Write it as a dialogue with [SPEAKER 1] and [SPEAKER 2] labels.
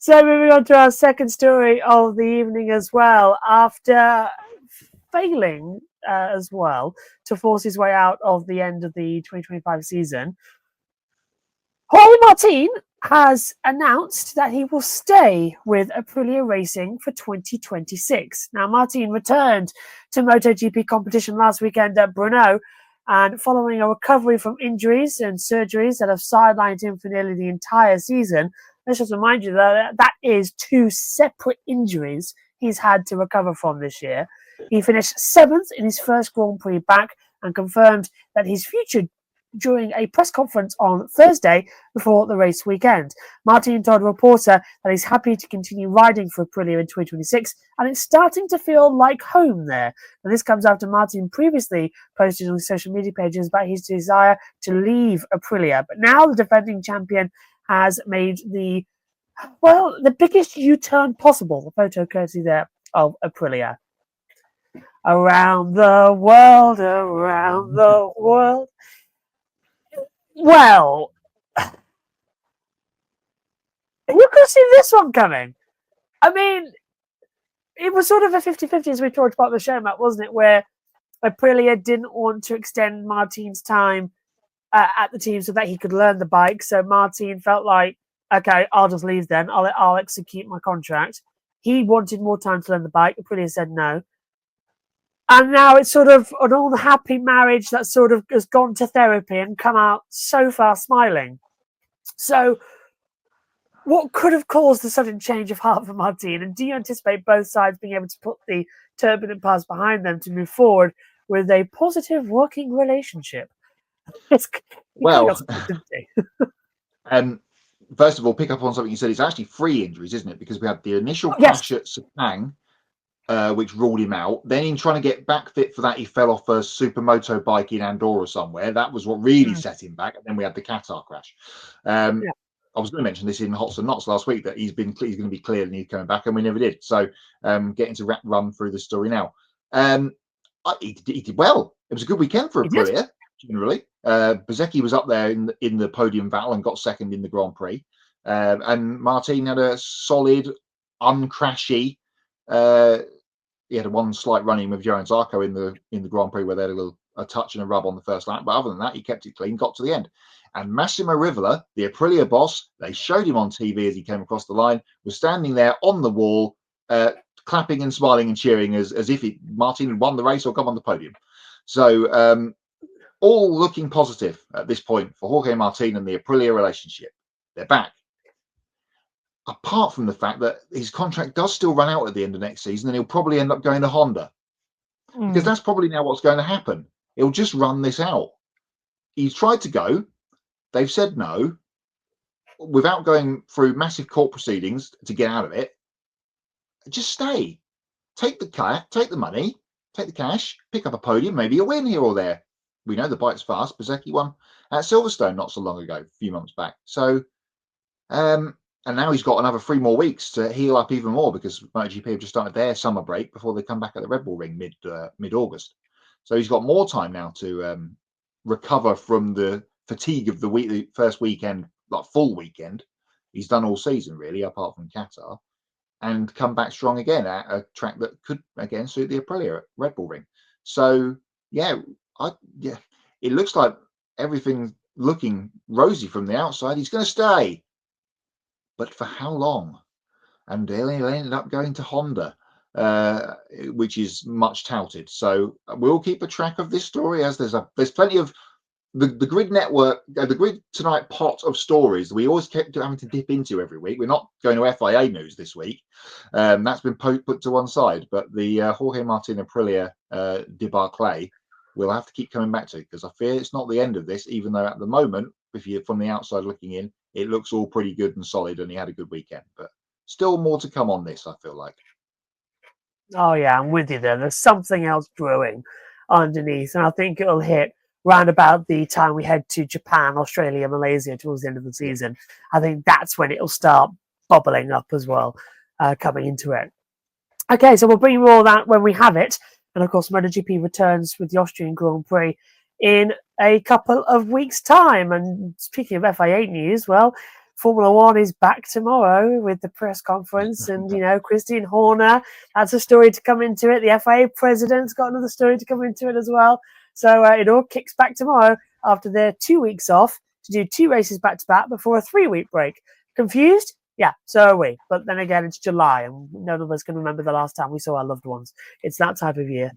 [SPEAKER 1] So moving on to our second story of the evening as well. After failing as well to force his way out of the end of the 2025 season, Jorge Martin has announced that he will stay with Aprilia Racing for 2026. Now, Martin returned to MotoGP competition last weekend at Brno, and following a recovery from injuries and surgeries that have sidelined him for nearly the entire season, let's just remind you that that is two separate injuries he's had to recover from this year. He finished 7th in his first Grand Prix back and confirmed that his future during a press conference on Thursday before the race weekend. Martin told a reporter that he's happy to continue riding for Aprilia in 2026, and it's starting to feel like home there. And this comes after Martin previously posted on his social media pages about his desire to leave Aprilia. But now the defending champion has made the biggest U-turn possible. The photo courtesy there of Aprilia. Around the world, around the world. Well, you could see this one coming. I mean, it was sort of a 50-50 as we talked about the show, Matt, wasn't it? Where Aprilia didn't want to extend Martin's time at the team so that he could learn the bike. So Martin felt like, okay, I'll just leave then. I'll execute my contract. He wanted more time to learn the bike. Aprilia said no. And now it's sort of an all-happy marriage that sort of has gone to therapy and come out so far smiling. So what could have caused the sudden change of heart for Martin? And do you anticipate both sides being able to put the turbulent past behind them to move forward with a positive working relationship?
[SPEAKER 2] Well, first of all, pick up on something you said. It's actually 3 injuries, isn't it? Because we had the initial crash at Sepang, which ruled him out. Then in trying to get back fit for that, he fell off a supermoto bike in Andorra somewhere. That was what really set him back. And then we had the Qatar crash. I was going to mention this in Hots and Knots last week that he's going to be cleared and he's coming back, and we never did. So getting to run through the story now. He did well. It was a good weekend for Aprilia, generally. Bezzecchi was up there in the podium battle and got second in the Grand Prix. And Martin had a solid, uncrashy. He had one slight run-in with Johan Zarco in the Grand Prix where they had a touch and a rub on the first lap. But other than that, he kept it clean, got to the end. And Massimo Rivola, the Aprilia boss, they showed him on TV as he came across the line, was standing there on the wall, clapping and smiling and cheering as if Martin had won the race or come on the podium. So all looking positive at this point for Jorge Martin and the Aprilia relationship. They're back. Apart from the fact that his contract does still run out at the end of next season and he'll probably end up going to Honda. Because that's probably now what's going to happen. He'll just run this out. He's tried to go. They've said no. Without going through massive court proceedings to get out of it, just stay. Take the money, take the cash, pick up a podium, maybe a win here or there. We know the bike's fast. Bezzecchi won at Silverstone not so long ago, a few months back. So, and now he's got another 3 more weeks to heal up even more because MotoGP have just started their summer break before they come back at the Red Bull Ring mid-August. So he's got more time now to recover from the fatigue of the first weekend, like full weekend. He's done all season really, apart from Qatar, and come back strong again at a track that could again suit the Aprilia at Red Bull Ring. So it looks like everything's looking rosy from the outside. He's going to stay. But for how long? And he'll end up going to Honda, which is much touted. So we'll keep a track of this story as there's plenty of the Grid Network, the Grid Tonight pot of stories that we always kept having to dip into every week. We're not going to FIA news this week. That's been put to one side. But the Jorge Martin Aprilia debacle we'll have to keep coming back to because I fear it's not the end of this, even though at the moment, if you're from the outside looking in, it looks all pretty good and solid and he had a good weekend. But still more to come on this, I feel like.
[SPEAKER 1] Oh, yeah, I'm with you there. There's something else brewing underneath, and I think it'll hit round about the time we head to Japan, Australia, Malaysia towards the end of the season. I think that's when it'll start bubbling up as well, coming into it. Okay, so we'll bring you all that when we have it. And, of course, MotoGP returns with the Austrian Grand Prix in a couple of weeks' time. And speaking of FIA news, well, Formula One is back tomorrow with the press conference, and Christine Horner, that's a story to come into it. The FIA president's got another story to come into it as well. So it all kicks back tomorrow after their 2 weeks off to do 2 races back to back before a 3-week break. Confused? Yeah, so are we. But then again, it's July, and none of us can remember the last time we saw our loved ones. It's that type of year.